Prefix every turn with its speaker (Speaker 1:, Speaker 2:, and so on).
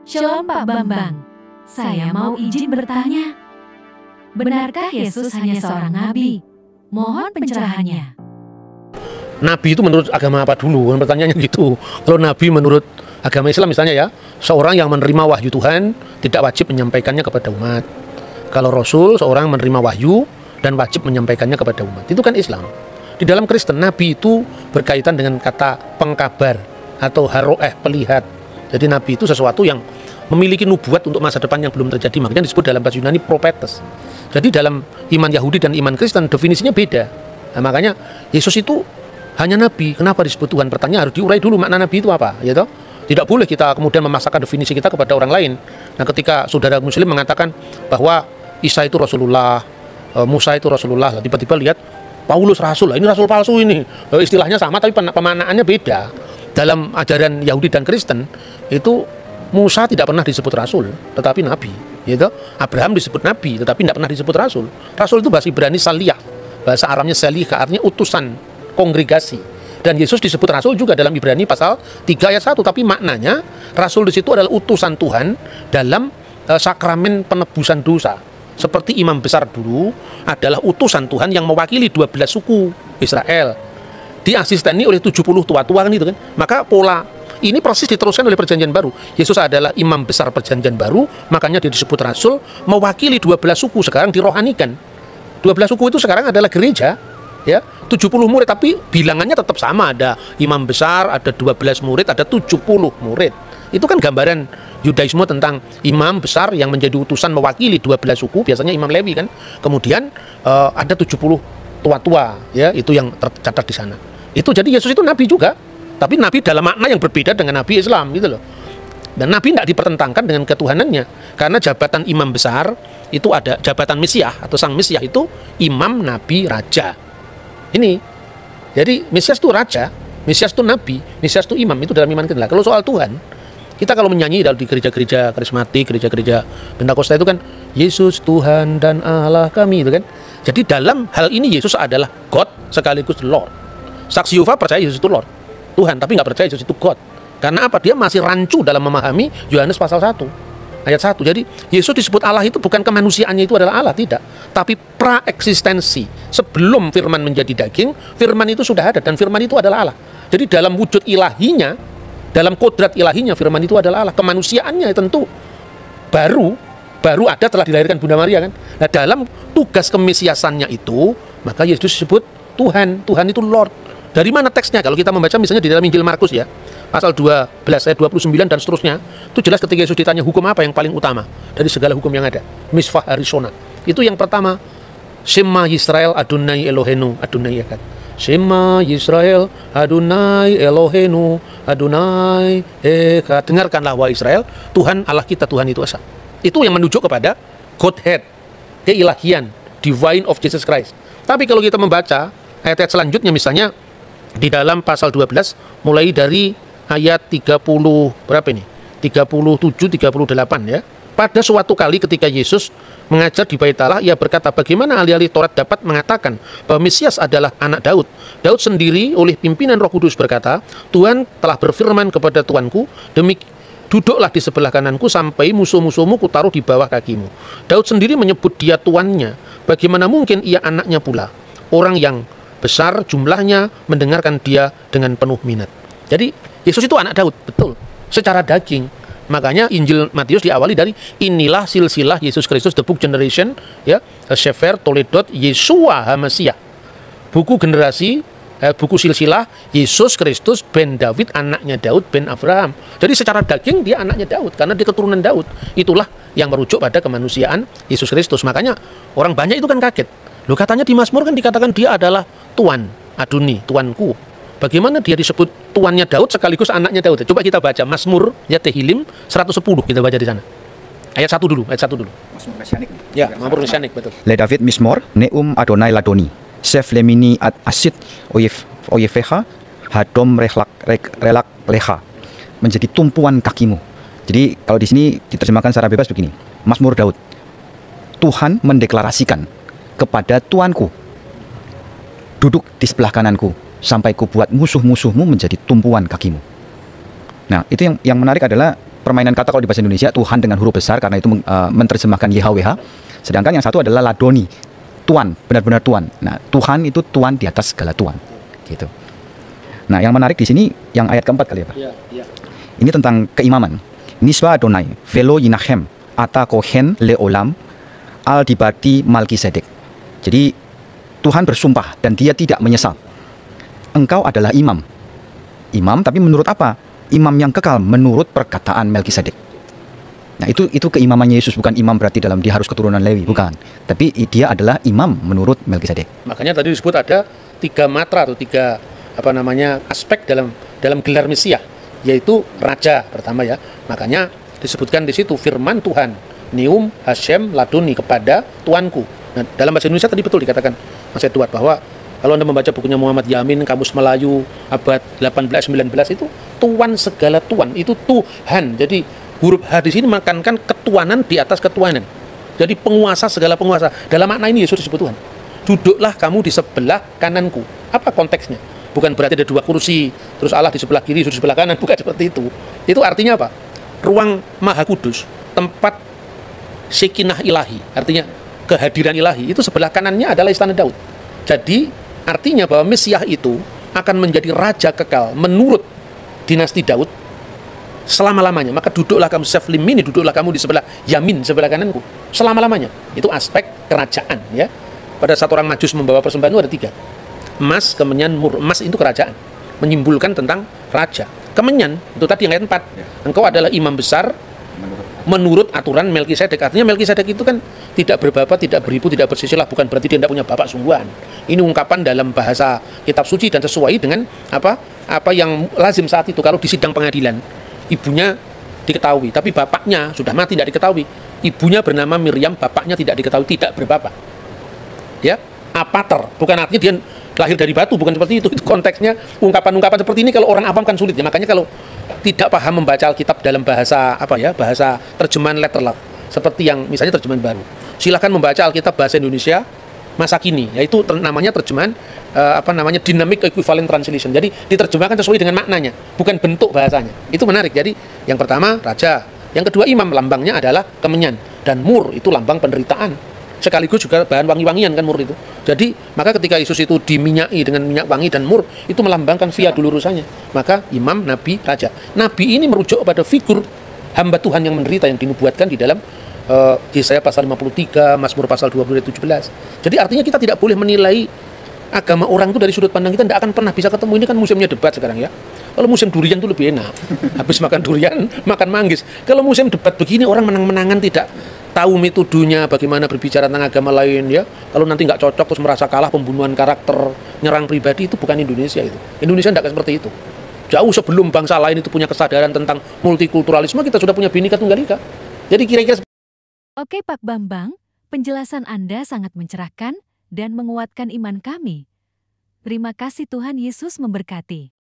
Speaker 1: Shalom Pak Bambang, saya mau izin bertanya. Benarkah Yesus hanya seorang nabi? Mohon pencerahannya.
Speaker 2: Nabi itu menurut agama apa dulu? Pertanyaannya gitu. Kalau nabi menurut agama Islam misalnya ya, seorang yang menerima wahyu Tuhan tidak wajib menyampaikannya kepada umat. Kalau Rasul, seorang menerima wahyu dan wajib menyampaikannya kepada umat. Itu kan Islam. Di dalam Kristen, nabi itu berkaitan dengan kata pengkabar atau haroeh, pelihat. Jadi nabi itu sesuatu yang memiliki nubuat untuk masa depan yang belum terjadi. Makanya disebut dalam bahasa Yunani prophetes. Jadi dalam iman Yahudi dan iman Kristen definisinya beda. Nah, makanya Yesus itu hanya nabi. Kenapa disebut Tuhan? Pertanyaan harus diurai dulu makna nabi itu apa, ya toh? Tidak boleh kita kemudian memaksakan definisi kita kepada orang lain. Nah, ketika saudara muslim mengatakan bahwa Isa itu Rasulullah, Musa itu Rasulullah, tiba-tiba lihat Paulus rasul, ini rasul palsu ini. Istilahnya sama tapi pemaknaannya beda. Dalam ajaran Yahudi dan Kristen itu Musa tidak pernah disebut rasul, tetapi nabi. Gitu. Abraham disebut nabi, tetapi tidak pernah disebut rasul. Rasul itu bahasa Ibrani saliyah, bahasa Aramnya salihah, artinya utusan, kongregasi. Dan Yesus disebut rasul juga dalam Ibrani pasal 3 ayat 1, tapi maknanya rasul di situ adalah utusan Tuhan dalam sakramen penebusan dosa. Seperti imam besar dulu adalah utusan Tuhan yang mewakili 12 suku Israel. Diasisteni oleh 70 tua-tua kan itu kan. Maka pola ini persis diteruskan oleh perjanjian baru. Yesus adalah imam besar perjanjian baru, makanya dia disebut rasul, mewakili 12 suku, sekarang dirohanikan. 12 suku itu sekarang adalah gereja, ya. 70 murid, tapi bilangannya tetap sama, ada imam besar, ada 12 murid, ada 70 murid. Itu kan gambaran Yudaisme tentang imam besar yang menjadi utusan mewakili 12 suku, biasanya imam Lewi kan. Kemudian ada 70 tua-tua, ya, itu yang tercatat di sana. Itu jadi Yesus itu nabi juga, tapi nabi dalam makna yang berbeda dengan nabi Islam gitu loh. Dan nabi tidak dipertentangkan dengan ketuhanannya, karena jabatan imam besar itu ada jabatan Mesias atau sang Mesias itu imam, nabi, raja. Ini jadi Mesias itu raja, Mesias itu nabi, Mesias itu imam, itu dalam iman kita. Kalau soal Tuhan, kita kalau menyanyi di gereja-gereja karismatik, gereja-gereja Pentakosta itu kan Yesus Tuhan dan Allah kami, itu kan. Jadi dalam hal ini Yesus adalah God sekaligus Lord. Saksi Yehova percaya Yesus itu Lord, Tuhan, tapi nggak percaya Yesus itu God. Karena apa? Dia masih rancu dalam memahami Yohanes pasal 1 ayat 1. Jadi Yesus disebut Allah itu bukan kemanusiaannya itu adalah Allah, tidak, tapi praeksistensi. Sebelum firman menjadi daging, firman itu sudah ada dan firman itu adalah Allah. Jadi dalam wujud ilahinya, dalam kodrat ilahinya, firman itu adalah Allah. Kemanusiaannya tentu baru ada, telah dilahirkan Bunda Maria kan. Nah, dalam tugas kemesiasannya itu, maka Yesus disebut Tuhan. Tuhan itu Lord. Dari mana teksnya? Kalau kita membaca misalnya di dalam Injil Markus ya, pasal 12 ayat 29 dan seterusnya, itu jelas ketika Yesus ditanya hukum apa yang paling utama dari segala hukum yang ada. Misvah Harishona. Itu yang pertama, Shema Yisrael Adonai Elohenu Adonai Echad. Shema Yisrael Adonai Elohenu Adonai Echad. Dengarkanlah wahai Israel, Tuhan Allah kita, Tuhan itu esa. Itu yang menunjuk kepada Godhead, keilahian, divine of Jesus Christ. Tapi kalau kita membaca ayat-ayat selanjutnya, misalnya di dalam pasal 12 mulai dari ayat 30 berapa ini? 37 38 ya. Pada suatu kali ketika Yesus mengajar di Bait Allah, ia berkata, bagaimana ahli-ahli Taurat dapat mengatakan bahwa Mesias adalah anak Daud? Daud sendiri oleh pimpinan Roh Kudus berkata, Tuhan telah berfirman kepada Tuanku, duduklah di sebelah kananku sampai musuh-musuhmu kutaruh di bawah kakimu. Daud sendiri menyebut dia tuannya. Bagaimana mungkin ia anaknya pula? Orang yang besar jumlahnya mendengarkan dia dengan penuh minat. Jadi Yesus itu anak Daud, betul, secara daging. Makanya Injil Matius diawali dari inilah silsilah Yesus Kristus, the book generation, ya, Sefer Toledot Yesua HaMasiah. Buku generasi, buku silsilah Yesus Kristus ben David, anaknya Daud ben Abraham. Jadi secara daging dia anaknya Daud karena dia keturunan Daud. Itulah yang merujuk pada kemanusiaan Yesus Kristus. Makanya orang banyak itu kan kaget. Loh, katanya di Mazmur kan dikatakan dia adalah Tuan, Adoni, Tuanku. Bagaimana dia disebut tuannya Daud sekaligus anaknya Daud? Coba kita baca Mazmur ya Tehillim 110, kita baca di sana. Ayat 1 dulu, ayat 1 dulu. Mazmur Mesianik. Ya, Mazmur Mesianik, betul.
Speaker 3: Le David Mismor, Neum Adonai Ladoni, Sef Lemini Ad Asid Oyefeha, Hadom Relak Leha, menjadi tumpuan kakimu. Jadi kalau di sini diterjemahkan secara bebas begini, Mazmur Daud, Tuhan mendeklarasikan kepada Tuanku, duduk di sebelah kananku sampai ku buat musuh-musuhmu menjadi tumpuan kakimu. Nah, itu yang menarik adalah permainan kata kalau di bahasa Indonesia Tuhan dengan huruf besar karena itu menerjemahkan YHWH. Sedangkan yang satu adalah ladoni, Tuan, benar-benar Tuan. Nah, Tuhan itu Tuan di atas segala Tuan. Gitu. Nah, yang menarik di sini yang ayat keempat kali ya, Pak. Ini tentang keimaman. Niswa Adonai, velo yinachem, ata kohen leolam, al dibati Malkisedek. Jadi Tuhan bersumpah dan dia tidak menyesal. Engkau adalah imam. Imam tapi menurut apa? Imam yang kekal menurut perkataan Melkisedek. Nah, itu keimamannya Yesus, bukan imam berarti dalam dia harus keturunan Lewi, bukan. Tapi dia adalah imam menurut Melkisedek.
Speaker 2: Makanya tadi disebut ada 3 matra atau 3 aspek dalam gelar Mesias, yaitu raja pertama ya. Makanya disebutkan di situ firman Tuhan, Neum Hashem Ladoni, kepada Tuanku. Nah, dalam bahasa Indonesia tadi betul dikatakan Mas Edward bahwa kalau Anda membaca bukunya Muhammad Yamin, Kamus Melayu abad 18-19, itu Tuan segala Tuan, itu Tuhan. Jadi huruf H di sini menekankan ketuanan di atas ketuanan. Jadi penguasa segala penguasa. Dalam makna ini Yesus disebut Tuhan. Duduklah kamu di sebelah kananku. Apa konteksnya? Bukan berarti ada 2 kursi, terus Allah di sebelah kiri, Yesus di sebelah kanan. Bukan seperti itu. Itu artinya apa? Ruang Maha Kudus, tempat Sekinah ilahi, artinya kehadiran ilahi, itu sebelah kanannya adalah istana Daud. Jadi artinya bahwa Mesias itu akan menjadi raja kekal menurut dinasti Daud selama-lamanya. Maka duduklah kamu Seflimini, duduklah kamu di sebelah Yamin, sebelah kananku, selama-lamanya. Itu aspek kerajaan ya. Pada saat orang Majus membawa persembahan itu ada 3. Emas, kemenyan, mur. Emas itu kerajaan, menyimpulkan tentang raja. Kemenyan itu tadi yang ayat 4. Engkau adalah imam besar menurut aturan Melkisedek. Artinya Melkisedek itu kan tidak berbapak, tidak beribu, tidak bersisilah. Bukan berarti dia tidak punya bapak sungguhan. Ini ungkapan dalam bahasa kitab suci dan sesuai dengan apa yang lazim saat itu. Kalau di sidang pengadilan, ibunya diketahui, tapi bapaknya sudah mati, tidak diketahui. Ibunya bernama Miriam, bapaknya tidak diketahui, tidak berbapak. Ya, apater. Bukan artinya dia lahir dari batu, bukan seperti itu. Itu konteksnya ungkapan-ungkapan seperti ini kalau orang awam kan sulit ya. Makanya kalau tidak paham membaca Alkitab dalam bahasa bahasa terjemahan letterlock, seperti yang misalnya terjemahan baru, silahkan membaca Alkitab bahasa Indonesia masa kini, yaitu namanya terjemahan dynamic equivalent translation. Jadi diterjemahkan sesuai dengan maknanya, bukan bentuk bahasanya. Itu menarik. Jadi yang pertama raja, yang kedua imam, lambangnya adalah kemenyan, dan mur itu lambang penderitaan. Sekaligus juga bahan wangi-wangian kan mur itu. Jadi maka ketika Yesus itu diminyaki dengan minyak wangi dan mur, itu melambangkan via dulurusannya. Maka imam, nabi, raja. Nabi ini merujuk pada figur hamba Tuhan yang menderita yang dinubuatkan di dalam Yesaya pasal 53, Mazmur pasal 20 ayat 17. Jadi artinya kita tidak boleh menilai agama orang itu dari sudut pandang kita, tidak akan pernah bisa ketemu. Ini kan musimnya debat sekarang ya. Kalau musim durian itu lebih enak. Habis makan durian, makan manggis. Kalau musim debat begini, orang menang-menangan, tidak tahu metodenya bagaimana berbicara tentang agama lain ya. Kalau nanti nggak cocok terus merasa kalah, pembunuhan karakter, nyerang pribadi, itu bukan Indonesia itu. Indonesia tidak seperti itu. Jauh sebelum bangsa lain itu punya kesadaran tentang multikulturalisme, kita sudah punya Bhinneka Tunggal Ika. Jadi kira-kira
Speaker 1: Oke Pak Bambang, penjelasan Anda sangat mencerahkan dan menguatkan iman kami. Terima kasih, Tuhan Yesus memberkati.